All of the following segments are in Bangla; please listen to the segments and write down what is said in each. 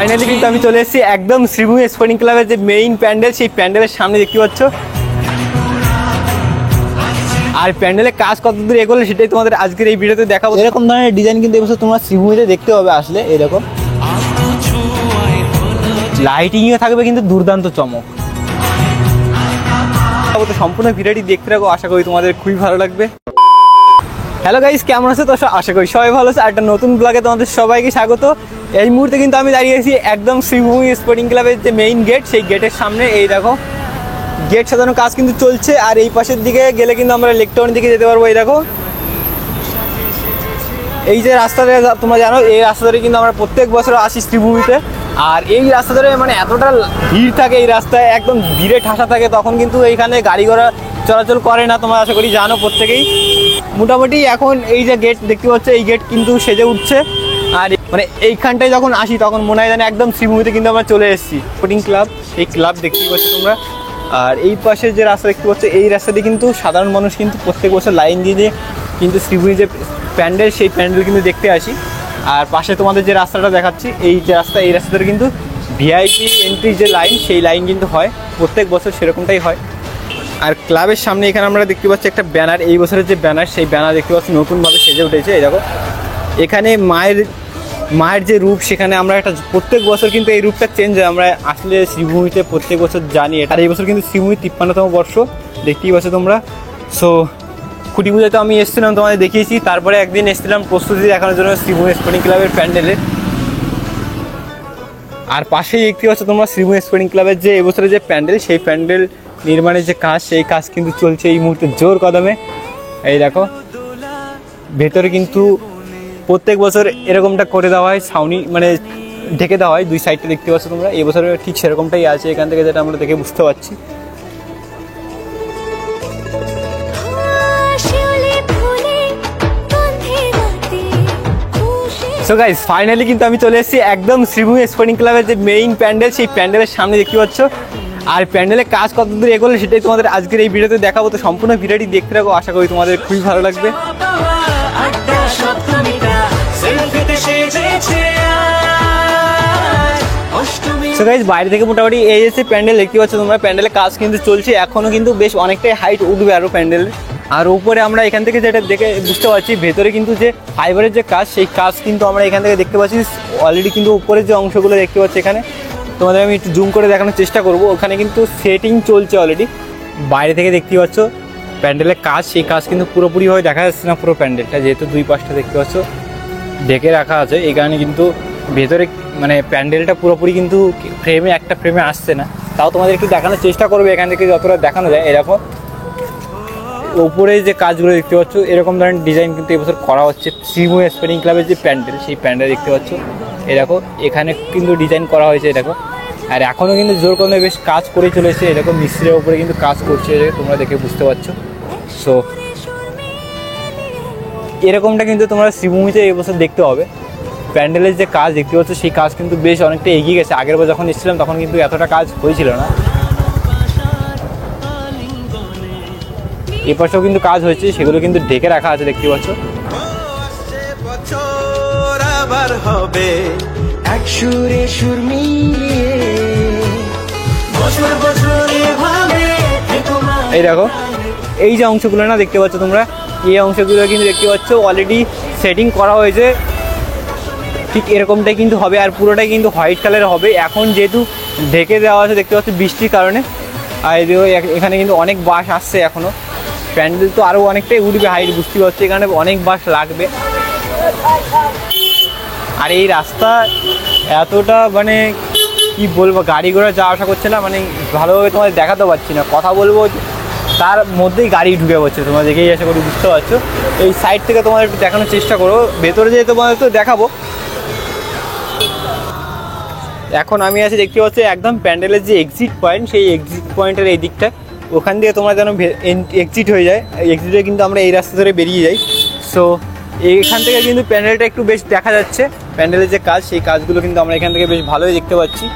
ফাইনালি কিন্তু আমি চলে এসেছি একদম শ্রীভূমি স্পোর্টিং ক্লাবের যে মেইন প্যান্ডেল, সেই প্যান্ডেলের সামনে দেখতে পাচ্ছ। আর প্যান্ডেলের কাজ কতদূর এগোলো সেটাই তোমাদের আজকের এই ভিডিওতে দেখাবো। এরকম ধরনের ডিজাইন কিন্তু এবছর তোমরা শ্রীভূমিতে দেখতে হবে আসলে। এরকম লাইটিংও থাকবে কিন্তু দুর্দান্ত চমক। তো সম্পূর্ণ ভিডিওটি দেখতে থাকো, আশা করি তোমাদের খুবই ভালো লাগবে। হ্যালো গাইস, কেমন আছো? তো আশা করি সবাই ভালো আছে। আর একটা নতুন ব্লগে তোমাদের সবাইকে স্বাগত। এই মুহূর্তে কিন্তু আমি দাঁড়িয়ে আছি একদম শ্রীভূমি স্পোর্টিং ক্লাবের যে মেইন গেট, সেই গেটের সামনে। এই দেখো গেট সাজানোর কাজ কিন্তু চলছে। আর এই পাশের দিকে গেলে কিন্তু আমরা লেক টাউন দিকে যেতে পারবো। এই দেখো এই যে রাস্তাটা তোমরা জানো, এই রাস্তা ধরে কিন্তু আমরা প্রত্যেক বছর আসি শ্রীভূমিতে। আর এই রাস্তা ধরে মানে এতটা ভিড় থাকে, এই রাস্তায় একদম ভিড়ে ঠাসা থাকে, তখন কিন্তু এইখানে গাড়ি ঘোড়া চলাচল করে না। তোমরা আশা করি জানো প্রত্যেকেই। মোটামুটি এখন এই যে গেট দেখতে পাচ্ছ, এই গেট কিন্তু সেজে উঠছে। আর মানে এইখানটায় যখন আসি তখন মনে হয় জানি একদম শ্রীভূমিতে কিন্তু আমরা চলে এসেছি। স্পোর্টিং ক্লাব, এই ক্লাব দেখতে পাচ্ছ তোমরা। আর এই পাশে যে রাস্তা দেখতে পাচ্ছ, এই রাস্তা দিয়ে কিন্তু সাধারণ মানুষ কিন্তু প্রত্যেক বছর লাইন দিয়ে কিন্তু শ্রীভূমি যে প্যান্ডেল, সেই প্যান্ডেল কিন্তু দেখতে আসি। আর পাশে তোমাদের যে রাস্তাটা দেখাচ্ছি, এই যে রাস্তা, এই রাস্তাটা কিন্তু ভিআইপি এন্ট্রি যে লাইন, সেই লাইন কিন্তু হয় প্রত্যেক বছর, সেরকমটাই হয়। আর ক্লাবের সামনে এখানে আমরা দেখতে পাচ্ছি একটা ব্যানার। এই বছরের যে ব্যানার, সেই ব্যানার দেখতে পাচ্ছি নতুনভাবে সেজে উঠেছে। এই দেখো এখানে মায়ের যে রূপ, সেখানে আমরা একটা প্রত্যেক বছর কিন্তু এই রূপটা চেঞ্জ হয়। আমরা আসলে শ্রীভূমিতে প্রত্যেক বছর জানি। আর এই বছর কিন্তু শ্রীভূমি 53তম বর্ষ, দেখতেই পাচ্ছ তোমরা। সো খুঁটি পুজোতে আমি এসেছিলাম, তোমাদের দেখিয়েছি। তারপরে একদিন এসেছিলাম প্রস্তুতি দেখানোর জন্য শ্রীভূমি স্পোর্টিং ক্লাবের প্যান্ডেলে। আর পাশেই দেখতে পাচ্ছ তোমরা শ্রীভূমি স্পোর্টিং ক্লাবের যে এবছরের যে প্যান্ডেল, সেই প্যান্ডেল নির্মাণের যে কাজ, সেই কাজ কিন্তু চলছে এই মুহূর্তে জোর কদমে। এই দেখো ভেতরে কিন্তু প্রত্যেক বছর এরকমটা করে দেওয়া হয়, ছাউনি মানে ঢেকে দেওয়া হয় দুই সাইডটা দেখতে পাচ্ছ তোমরা। এই বছরে ঠিক সেরকমটাই আছে এখান থেকে, যেটা আমরা দেখে বুঝতে পারছি। সো গাইস, ফাইনালি কিন্তু আমি চলে এসেছি একদম শ্রীভূমি স্পোর্টিং ক্লাবের যে মেইন প্যান্ডেল, সেই প্যান্ডেলের সামনে দেখতে পাচ্ছ। আর প্যান্ডেলের কাজ কতদূর এগোলো সেটাই তোমাদের আজকের এই ভিডিওতে দেখাবো। তো সম্পূর্ণ ভিডিওটি দেখতে থাকো, আশা করি তোমাদের খুবই ভালো লাগবে। সো গাইস, বাইরে থেকে মোটামুটি এই এসে প্যান্ডেল দেখতে পাচ্ছ তোমরা। প্যান্ডেলের কাজ কিন্তু চলছে এখনো, কিন্তু বেশ অনেকটাই হাইট উঠবে আরও প্যান্ডেল। আর উপরে আমরা এখান থেকে যেটা দেখে বুঝতে পারছি, ভেতরে কিন্তু যে ফাইবারের যে কাজ, সেই কাজ কিন্তু আমরা এখান থেকে দেখতে পাচ্ছি অলরেডি। কিন্তু উপরের যে অংশগুলো দেখতে পাচ্ছি এখানে, তোমাদের আমি একটু জুম করে দেখানোর চেষ্টা করব। ওখানে কিন্তু সেটিং চলছে অলরেডি। বাইরে থেকে দেখতে পাচ্ছ প্যান্ডেলের কাজ, সেই কাজ কিন্তু পুরোপুরিভাবে দেখা যাচ্ছে না পুরো প্যান্ডেলটা, যেহেতু দুই পাশটা দেখতে পাচ্ছ ঢেকে রাখা আছে। এই কারণে কিন্তু ভেতরে মানে প্যান্ডেলটা পুরোপুরি কিন্তু একটা ফ্রেমে আসছে না। তাও তোমাদের একটু দেখানোর চেষ্টা করবে এখান থেকে যতটা দেখানো যায়। এরকম উপরে যে কাজগুলো দেখতে পাচ্ছ, এরকম ধরনের ডিজাইন কিন্তু এবছর করা হচ্ছে। শ্রীভূমি স্পোর্টিং ক্লাবের যে প্যান্ডেল, সেই প্যান্ডেল দেখতে পাচ্ছ। এই দেখো এখানে কিন্তু ডিজাইন করা হয়েছে, দেখো। আর এখনও কিন্তু জোর কদমে বেশ কাজ করে চলেছে। এরকম মিস্ত্রির উপরে কিন্তু কাজ করছে, তোমরা দেখে বুঝতে পারছো। সো এরকমটা কিন্তু তোমরা শ্রীভূমিতে এবছর দেখতে হবে। প্যান্ডেলের যে কাজ দেখতে পাচ্ছ, সেই কাজ কিন্তু বেশ অনেকটা এগিয়ে গেছে। আগের বার যখন এসেছিলাম তখন কিন্তু এতটা কাজ হয়েছিল না। এপাশেও কিন্তু কাজ হয়েছে, সেগুলো কিন্তু ঢেকে রাখা আছে দেখতে পাচ্ছ। এই দেখো এই যে অংশগুলো না দেখতে পাচ্ছ তোমরা, এই অংশগুলো কিন্তু দেখতে পাচ্ছ অলরেডি সেটিং করা হয়েছে। ঠিক এরকমটাই কিন্তু হবে। আর পুরোটাই কিন্তু হোয়াইট কালারের হবে। এখন যেহেতু ঢেকে দেওয়া আছে দেখতে পাচ্ছ বৃষ্টির কারণে। আর এখানে কিন্তু অনেক বাস আসছে এখনও। প্যান্ডেল তো আরও অনেকটাই উঠবে হাইট, বুঝতে পারছি। এখানে অনেক বাস লাগবে। আর এই রাস্তা এতটা মানে কি বলবো, গাড়ি ঘোড়া যাওয়া আসা করছে না, মানে ভালোভাবে তোমাদের দেখাতে পারছি না। কথা বলবো তার মধ্যেই গাড়ি ঢুকে পড়ছে, তোমরা দেখেই আশা করি বুঝতে পারছো। এই সাইড থেকে তোমাদের একটু দেখানোর চেষ্টা করো, ভেতরে যেয়ে তোমাদের তো দেখাবো। এখন আমি আছি দেখতে পাচ্ছি একদম প্যান্ডেলের যে এক্সিট পয়েন্ট, সেই এক্সিট পয়েন্টের এই দিকটা, ওখান দিয়ে তোমরা যেন এক্সিট হয়ে যায়। এক্সিটে কিন্তু আমরা এই রাস্তা ধরে বেরিয়ে যাই। সো এইখান থেকে কিন্তু প্যান্ডেলটা একটু বেশ দেখা যাচ্ছে। প্যান্ডেলের যে কাজ, সেই কাজগুলো কিন্তু আমরা এখান থেকে বেশ ভালোই দেখতে পাচ্ছি।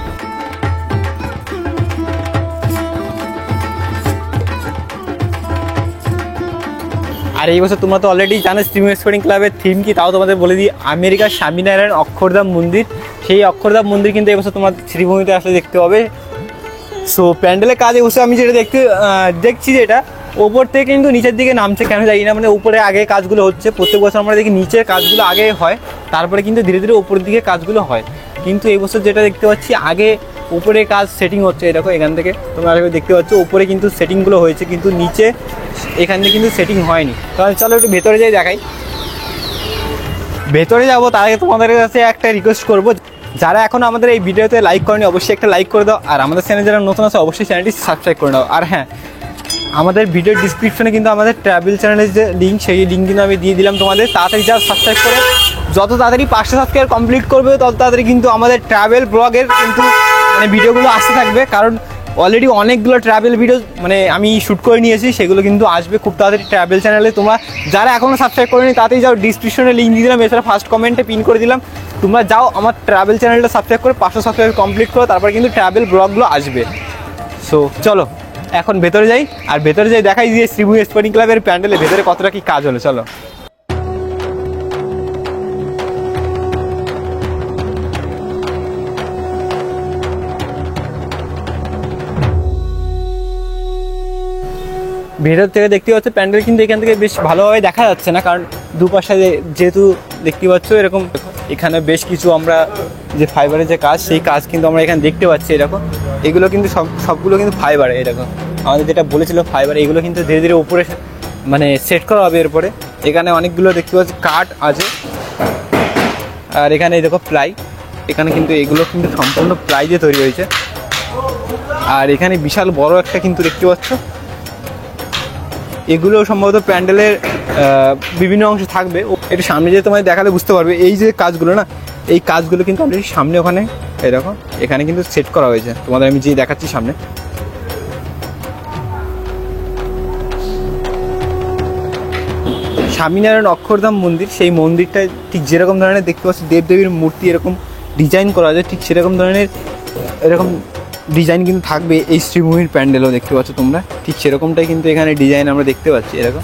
আর এই বছর তোমরা তো অলরেডি জানো শ্রীভূমি স্পোর্টিং ক্লাবের থিম কি, তাও তোমাদের বলে দিই। আমেরিকার স্বামীনারায়ণ অক্ষরধাম মন্দির, সেই অক্ষরধাম মন্দির কিন্তু এবছর তোমার শ্রীভূমিতে আসলে দেখতে হবে। সো প্যান্ডেলের কাজ এবছর আমি যেটা দেখছি যেটা ওপর থেকে কিন্তু নিচের দিকে নামছে, কেন জানি না, মানে উপরে আগে কাজগুলো হচ্ছে। প্রত্যেক বছর আমরা দেখি নিচের কাজগুলো আগে হয়, তারপরে কিন্তু ধীরে ধীরে উপরের দিকে কাজগুলো হয়। কিন্তু এই বছর যেটা দেখতে পাচ্ছি আগে উপরে কাজ সেটিং হচ্ছে। এরকম এখান থেকে তোমরা আগে দেখতে পাচ্ছ উপরে কিন্তু সেটিংগুলো হয়েছে, কিন্তু নিচে এখান থেকে কিন্তু সেটিং হয়নি। তাহলে চলো একটু ভেতরে যাই দেখাই। ভেতরে যাবো তার আগে তোমাদের কাছে একটা রিকোয়েস্ট করবো, যারা এখনও আমাদের এই ভিডিওতে লাইক করেনি অবশ্যই একটা লাইক করে দাও, আর আমাদের চ্যানেলে যারা নতুন আছে অবশ্যই চ্যানেলটি সাবস্ক্রাইব করে দাও। আর হ্যাঁ, আমাদের ভিডিওর ডিসক্রিপশনে কিন্তু আমাদের ট্রাভেল চ্যানেলের যে লিঙ্ক, সেই লিঙ্ক কিন্তু আমি দিয়ে দিলাম তোমাদের। তাড়াতাড়ি যারা সাবস্ক্রাইব করে, যত তাড়াতাড়ি 500 সাবস্ক্রাইব কমপ্লিট করবে তত তাড়াতাড়ি কিন্তু আমাদের ট্রাভেল ব্লগের কিন্তু মানে ভিডিওগুলো আসতে থাকবে। কারণ অলরেডি অনেকগুলো ট্রাভেল ভিডিও মানে আমি শ্যুট করে নিয়েছি, সেগুলো কিন্তু আসবে খুব তাড়াতাড়ি ট্রাভেল চ্যানেলে। তোমরা যারা এখনও সাবস্ক্রাইব করেনি তাড়াতাড়ি যাও, ডিসক্রিপশনে লিঙ্ক দিয়ে দিলাম, এছাড়া ফার্স্ট কমেন্টে পিন করে দিলাম। তোমরা যাও আমার ট্রাভেল চ্যানেলটা সাবস্ক্রাইব করে 500 সাবস্ক্রাইব কমপ্লিট করো, তারপর কিন্তু ট্রাভেল ব্লগগুলো আসবে। সো চলো এখন ভেতরে যাই, আর ভেতরে যাই দেখাই দিয়ে শ্রীভূমি স্পোর্টিং ক্লাবের প্যান্ডেলের ভেতরে কতটা কি কাজ হলো। চলো ভেতর থেকে দেখতে পাচ্ছ প্যান্ডেল কিন্তু এখান থেকে বেশ ভালোভাবে দেখা যাচ্ছে না, কারণ দুপাশে যেহেতু দেখতে পাচ্ছ এরকম এখানে বেশ কিছু আমরা যে ফাইবারের যে কাজ, সেই কাজ কিন্তু আমরা এখানে দেখতে পাচ্ছি। এরকম এগুলো কিন্তু সবগুলো কিন্তু ফাইবারে, এরকম আমাদের যেটা বলেছিল ফাইবার, এগুলো কিন্তু ধীরে ধীরে উপরে মানে সেট করা হবে। এরপরে এখানে অনেকগুলো দেখতে পাচ্ছি কাঠ আছে, আর এখানে দেখো প্লাই, এখানে কিন্তু এগুলো কিন্তু সম্পূর্ণ প্লাই দিয়ে তৈরি হয়েছে। আর এখানে বিশাল বড় একটা কিন্তু দেখতে পাচ্ছ, এগুলো সম্ভবত প্যান্ডেলের বিভিন্ন অংশ থাকবে। একটু সামনে যেয়ে তোমায় দেখালে বুঝতে পারবে, এই যে কাজগুলো না, এই কাজগুলো কিন্তু অলরেডি সামনে ওখানে এরকম এখানে কিন্তু সেট করা হয়েছে। তোমাদের আমি যে দেখাচ্ছি সামনে, স্বামীনারায়ণ অক্ষরধাম মন্দির, সেই মন্দিরটা ঠিক যেরকম ধরনের দেখতে পাচ্ছি দেবদেবীর মূর্তি এরকম ডিজাইন করা আছে, ঠিক সেরকম ধরনের এরকম ডিজাইন কিন্তু থাকবে এই শ্রীভূমির প্যান্ডেলও দেখতে পাচ্ছ তোমরা, ঠিক সেরকমটাই কিন্তু এখানে ডিজাইন আমরা দেখতে পাচ্ছি। এরকম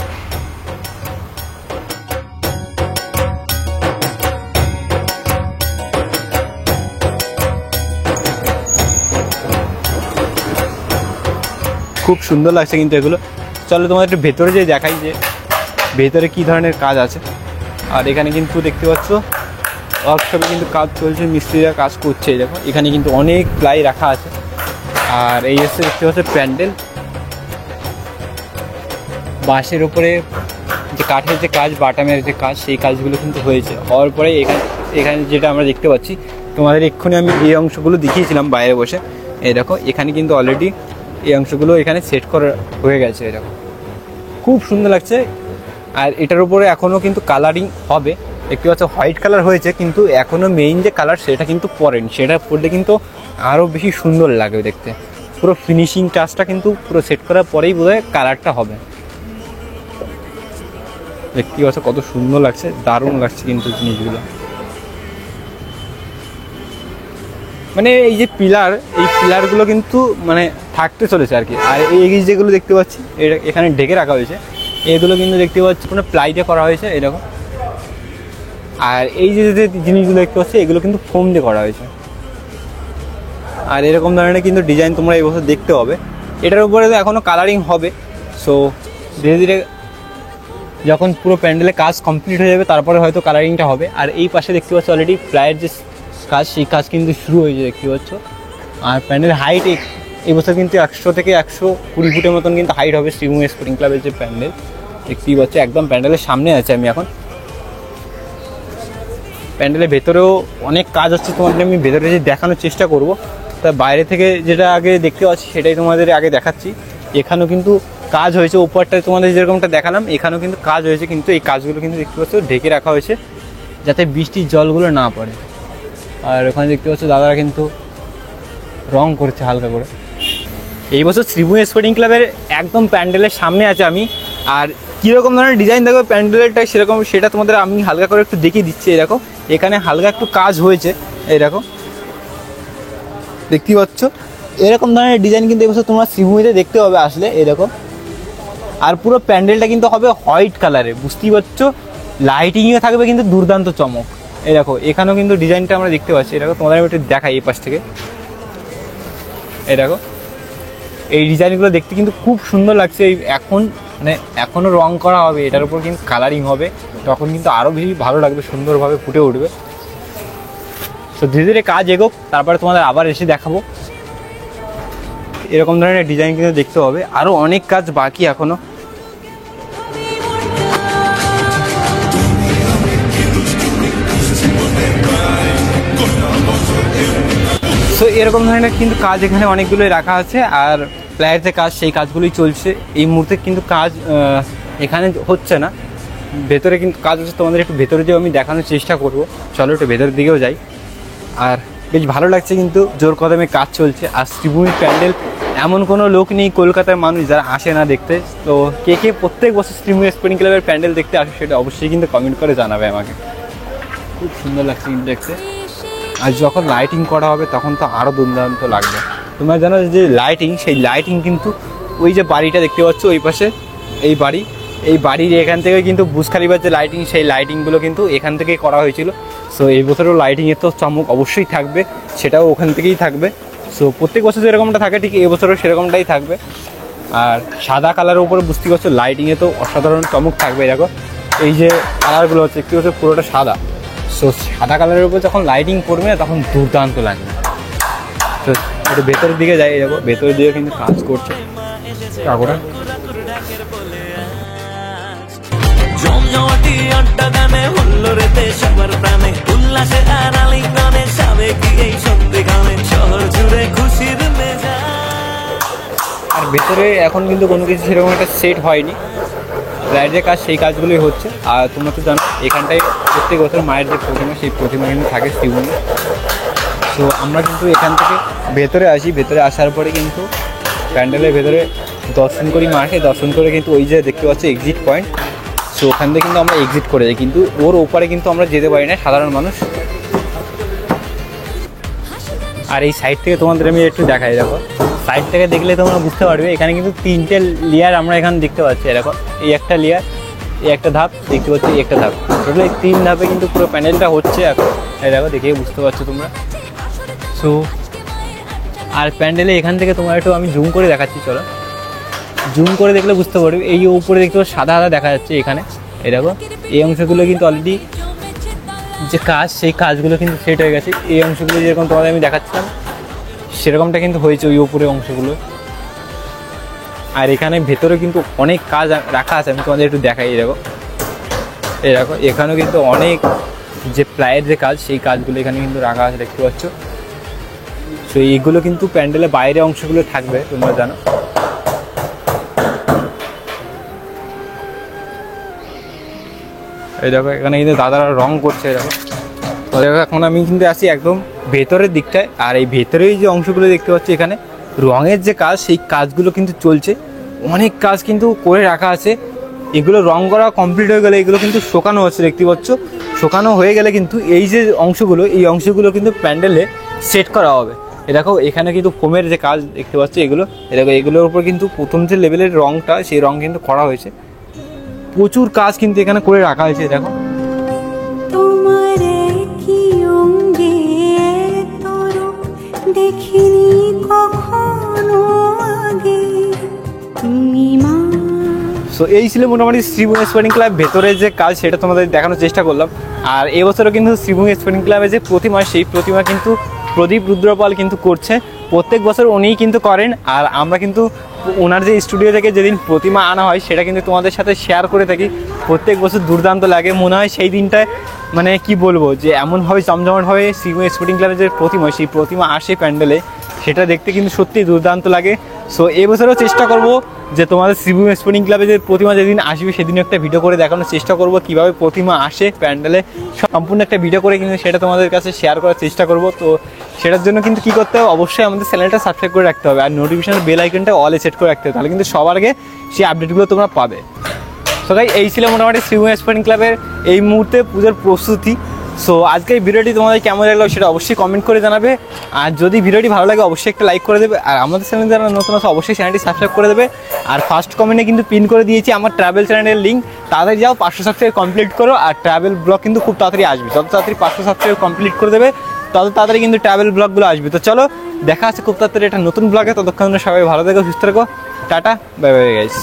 খুব সুন্দর লাগছে কিন্তু এগুলো। চলো তোমাদের একটু ভেতরে যে দেখাই যে ভেতরে কী ধরনের কাজ আছে। আর এখানে কিন্তু দেখতে পাচ্ছ ওয়ার্কশপে কিন্তু কাজ চলছে, মিস্ত্রিরা কাজ করছে। দেখো এখানে কিন্তু অনেক প্লাই রাখা আছে। আর এই হচ্ছে দেখতে পাচ্ছ প্যান্ডেল, বাঁশের ওপরে যে কাঠের যে কাজ, বাটামের যে কাজ, সেই কাজগুলো কিন্তু হয়েছে। হওয়ার পরে এখানে যেটা আমরা দেখতে পাচ্ছি, তোমাদের এক্ষুনি আমি এই অংশগুলো দেখিয়েছিলাম বাইরে বসে, এই দেখো এখানে কিন্তু অলরেডি এই অংশগুলো এখানে সেট করা হয়ে গেছে। এরকম খুব সুন্দর লাগছে। আর এটার উপরে এখনও কিন্তু কালারিং হবে, দেখতে পাচ্ছ হোয়াইট কালার হয়েছে, কিন্তু এখনও মেইন যে কালার সেটা কিন্তু পড়েনি। সেটা পড়লে কিন্তু আরও বেশি সুন্দর লাগবে দেখতে। পুরো ফিনিশিং টাচটা কিন্তু পুরো সেট করার পরেই বোধহয় কালারটা হবে। দেখতে পাচ্ছ কত সুন্দর লাগছে, দারুণ লাগছে কিন্তু জিনিসগুলো। মানে এই যে পিলার, এই পিলারগুলো কিন্তু মানে থাকতে চলেছে আর কি। আর এই যেগুলো দেখতে পাচ্ছি এটা এখানে ঢেকে রাখা হয়েছে, এগুলো কিন্তু দেখতে পাচ্ছি কোনো প্লাই দিয়ে করা হয়েছে এরকম। আর এই যে জিনিসগুলো দেখতে পাচ্ছি এগুলো কিন্তু ফোম দিয়ে করা হয়েছে। আর এরকম ধরনের কিন্তু ডিজাইন তোমরা এই বছর দেখতে হবে। এটার উপরে তো এখনও কালারিং হবে। সো ধীরে ধীরে যখন পুরো প্যান্ডেলের কাজ কমপ্লিট হয়ে যাবে তারপরে হয়তো কালারিংটা হবে। আর এই পাশে দেখতে পাচ্ছ অলরেডি প্লাইয়ের যে কাজ, সেই কাজ কিন্তু শুরু হয়েছে দেখতে পাচ্ছ। আর প্যান্ডেলের হাইট এই বছর কিন্তু 100 থেকে 120 ফুটের মতন কিন্তু হাইট হবে শ্রীভূমি স্পোর্টিং ক্লাবের যে প্যান্ডেল দেখতেই পাচ্ছ। একদম প্যান্ডেলের সামনে আছে আমি এখন। প্যান্ডেলের ভেতরেও অনেক কাজ হচ্ছে, তোমাদের আমি ভেতরে যে দেখানোর চেষ্টা করব। তা বাইরে থেকে যেটা আগে দেখতে পাচ্ছি সেটাই তোমাদের আগে দেখাচ্ছি। এখানেও কিন্তু কাজ হয়েছে, উপরটায় তোমাদের যেরকমটা দেখালাম এখানেও কিন্তু কাজ হয়েছে, কিন্তু এই কাজগুলো কিন্তু দেখতে পাচ্ছ ঢেকে রাখা হয়েছে যাতে বৃষ্টির জলগুলো না পড়ে। আর ওখানে দেখতে পাচ্ছ দাদারা কিন্তু রং করছে হালকা করে। এই বছর শ্রীভূমি স্পোর্টিং ক্লাবের একদম প্যান্ডেলের সামনে আছে আমি। আর কীরকম ধরনের ডিজাইন দেখো প্যান্ডেলটা সেরকম সেটা তোমাদের আমি হালকা করে একটু দেখিয়ে দিচ্ছি। এরকম এখানে হালকা একটু কাজ হয়েছে, এরকম দেখতেই পাচ্ছ। এরকম ধরনের ডিজাইন কিন্তু এবছর তোমরা শ্রীভূমিতে দেখতে হবে আসলে এরকম। আর পুরো প্যান্ডেলটা কিন্তু হবে হোয়াইট কালারে, বুঝতেই পারছো। লাইটিংয়ে থাকবে কিন্তু দুর্দান্ত চমক এই দেখো এখানেও কিন্তু ডিজাইনটা আমরা দেখতে পাচ্ছি। এই দেখো তোমাদের আমি একটু দেখাই এই পাশ থেকে। এই দেখো এই ডিজাইনগুলো দেখতে কিন্তু খুব সুন্দর লাগছে। এই এখন মানে এখনও রং করা হবে, এটার উপর কিন্তু কালারিং হবে, তখন কিন্তু আরও বেশি ভালো লাগবে, সুন্দরভাবে ফুটে উঠবে। তো ধীরে ধীরে কাজ এগোক, তারপরে তোমাদের আবার এসে দেখাবো। এরকম ধরনের ডিজাইন কিন্তু দেখতে হবে, আরও অনেক কাজ বাকি এখনও। তো এরকম ধরনের কিন্তু কাজ এখানে অনেকগুলোই রাখা আছে। আর প্লায়ের যে কাজ, সেই কাজগুলোই চলছে এই মুহূর্তে, কিন্তু কাজ এখানে হচ্ছে না, ভেতরে কিন্তু কাজ হচ্ছে। তোমাদের একটু ভেতরে যেও আমি দেখানোর চেষ্টা করব, চলো একটু ভেতরের দিকেও যাই। আর বেশ ভালো লাগছে, কিন্তু জোর কদমে কাজ চলছে। আর শ্রীভূমির প্যান্ডেল এমন কোনো লোক নেই কলকাতার মানুষ যারা আসে না দেখতে। তো কে কে প্রত্যেক বছর শ্রীভূমি স্পোর্টিং ক্লাবের প্যান্ডেল দেখতে আসে সেটা অবশ্যই কিন্তু কমেন্ট করে জানাবে আমাকে। খুব সুন্দর লাগছে কিন্তু দেখতে। আর যখন লাইটিং করা হবে তখন তো আরও দুর্দান্ত লাগবে। তোমরা জানো যে লাইটিং, সেই লাইটিং কিন্তু ওই যে বাড়িটা দেখতে পাচ্ছ ওই পাশে, এই বাড়ির এখান থেকে কিন্তু বুর্জ খলিফার যে লাইটিং, সেই লাইটিংগুলো কিন্তু এখান থেকেই করা হয়েছিল। সো এই বছরও লাইটিংয়ের তো চমক অবশ্যই থাকবে, সেটাও ওখান থেকেই থাকবে। সো প্রত্যেক বছর যেরকমটা থাকে ঠিক এবছরও সেরকমটাই থাকবে। আর সাদা কালারের উপরে বুঝতে পারছো লাইটিংয়ে তো অসাধারণ চমক থাকবে। দেখো এই যে কালারগুলো হচ্ছে একটু হচ্ছে পুরোটা সাদা। সো সাদা কালারের উপর যখন লাইটিং পড়বে না তখন দুর্দান্ত লাগবে। তো একটু ভেতরের দিকে যাই, দেখো ভেতরের দিকে কিন্তু কাজ করছে কাকুরা। আর ভেতরে এখন কিন্তু কোনো কিছু সেরকম একটা সেট হয়নি, লাইটের কাজ সেই কাজগুলোই হচ্ছে। আর তোমরা তো জানো এখানটায় প্রত্যেক বছর মায়ের যে প্রতিমা, সেই প্রতিমা কিন্তু থাকে শ্রীভূমি। তো আমরা কিন্তু এখান থেকে ভেতরে আসি, ভেতরে আসার পরে কিন্তু প্যান্ডেলের ভেতরে দর্শন করি মাকে, দর্শন করে কিন্তু ওই যে দেখতে পাচ্ছি এক্সিট পয়েন্ট, সো ওখান থেকে কিন্তু আমরা এক্সিট করে যাই। কিন্তু ওর ওপারে কিন্তু আমরা যেতে পারি না সাধারণ মানুষ। আর এই সাইড থেকে তোমাদের আমি একটু দেখাই, দেখো সাইড থেকে দেখলে তোমরা বুঝতে পারবে এখানে কিন্তু 3টে লেয়ার আমরা এখানে দেখতে পাচ্ছি। এরকম এই একটা লেয়ার, এই একটা ধাপ দেখতে পাচ্ছি, এই একটা ধাপ, টোটাল এই 3 ধাপে কিন্তু পুরো প্যান্ডেলটা হচ্ছে এখন। এই দেখো দেখে বুঝতে পারছো তোমরা। সো আর প্যান্ডেলে এখান থেকে তোমার একটু আমি জুম করে দেখাচ্ছি, চলো জুম করে দেখলে বুঝতে পারবে। এই উপরে দেখতে পাচ্ছ সাদা সাদা দেখা যাচ্ছে এখানে, এই দেখো এই অংশগুলো কিন্তু অলরেডি যে কাজ, সেই কাজগুলো কিন্তু সেট হয়ে গেছে। এই অংশগুলো যেরকম তোমাদের আমি দেখাচ্ছিলাম সেরকমটা কিন্তু হয়েছে ওই উপরের অংশগুলো। আর এখানে ভেতরে কিন্তু অনেক কাজ রাখা আছে, আমি তোমাদের একটু দেখাই। এই দেখো এখানেও কিন্তু অনেক যে প্লায়ের যে কাজ, সেই কাজগুলো এখানে কিন্তু রাখা আছে দেখতে পাচ্ছ। সো এইগুলো কিন্তু প্যান্ডেলের বাইরে অংশগুলো থাকবে, তোমরা জানো। এই দেখো এখানে কিন্তু দাদারা রং করছে। দেখো তো দেখো এখন আমি কিন্তু আসি একদম ভেতরের দিকটায়। আর এই ভেতরেই যে অংশগুলো দেখতে পাচ্ছি এখানে রঙের যে কাজ, সেই কাজগুলো কিন্তু চলছে। অনেক কাজ কিন্তু করে রাখা আছে। এগুলো রং করা কমপ্লিট হয়ে গেলে এগুলো কিন্তু শুকানো হচ্ছে দেখতে পাচ্ছ। শুকানো হয়ে গেলে কিন্তু এই যে অংশগুলো, এই অংশগুলো কিন্তু প্যান্ডেলে সেট করা হবে। এ দেখো এখানে কিন্তু ফোমের যে কাজ দেখতে পাচ্ছি এগুলো, এ দেখো এগুলোর উপর কিন্তু প্রথম যে লেভেলের রংটা, সেই রং কিন্তু করা হয়েছে। প্রচুর কাজ কিন্তু এখানে করে রাখা হয়েছে। দেখো সো এই ছিল মোটামুটি শ্রীভূমি স্পোর্টিং ক্লাব ভেতরে যে কাজ, সেটা তোমাদের দেখানোর চেষ্টা করলাম। আর এবছরও কিন্তু শ্রীভূমি স্পোর্টিং ক্লাবের যে প্রতিমা, সেই প্রতিমা কিন্তু প্রদীপ রুদ্রপাল কিন্তু করছে। প্রত্যেক বছর উনিই কিন্তু করেন। আর আমরা কিন্তু ওনার যে স্টুডিও থেকে যেদিন প্রতিমা আনা হয় সেটা কিন্তু তোমাদের সাথে শেয়ার করে থাকি। প্রত্যেক বছর দুর্দান্ত লাগে, মনে হয় সেই দিনটায় মানে কি বলবো, যে এমনভাবে জমজমাটভাবে শ্রীভূমি স্পোর্টিং ক্লাবের যে প্রতিমা, সেই প্রতিমা আসে প্যান্ডেলে, সেটা দেখতে কিন্তু সত্যিই দুর্দান্ত লাগে। সো এবছরও চেষ্টা করব যে তোমাদের শ্রীভূমি স্পোর্টিং ক্লাবে যে প্রতিমা যেদিন আসবে সেদিন একটা ভিডিও করে দেখানোর চেষ্টা করব, কীভাবে প্রতিমা আসে প্যান্ডেলে, সম্পূর্ণ একটা ভিডিও করে কিন্তু সেটা তোমাদের কাছে শেয়ার করার চেষ্টা করব। তো সেটার জন্য কিন্তু কী করতে হবে, অবশ্যই আমাদের চ্যানেলটা সাবস্ক্রাইব করে রাখতে হবে। আর নোটিফিকেশনের বেল আইকনটা অলে সেট করে রাখতে হবে, তাহলে কিন্তু সবার আগে সেই আপডেটগুলো তোমরা পাবে। তো তাই এই ছিল মোটামুটি শ্রীভূমি স্পোর্টিং ক্লাবের এই মুহূর্তে পুজোর প্রস্তুতি। সো আজকে এই ভিডিওটি তোমাদের কেমন লাগলো সেটা অবশ্যই কমেন্ট করে জানাবে। আর যদি ভিডিওটি ভালো লাগে অবশ্যই একটা লাইক করে দেবে। আর আমাদের চ্যানেলে যারা নতুন আছে অবশ্যই চ্যানেলটি সাবস্ক্রাইব করে দেবে। আর ফার্স্ট কমেন্টে কিন্তু পিন করে দিয়েছি আমার ট্রাভেল চ্যানেলের লিঙ্ক, তাড়াতাড়ি যাও 500 সাবস্ক্রাইব কমপ্লিট করো। আর ট্রাভেল ব্লগ কিন্তু খুব তাড়াতাড়ি আসবে, যত তাড়াতাড়ি 500 সাবস্ক্রাইব কমপ্লিট করে দেবে তত তাড়াতাড়ি কিন্তু ট্রাভেল ব্লগগুলো আসবে। তো চলো দেখা আছে খুব তাড়াতাড়ি একটা নতুন ব্লগে, ততক্ষণ সবাই ভালো থেকো, সুস্থ থেকো, টাটা, বাই বাই গাইস।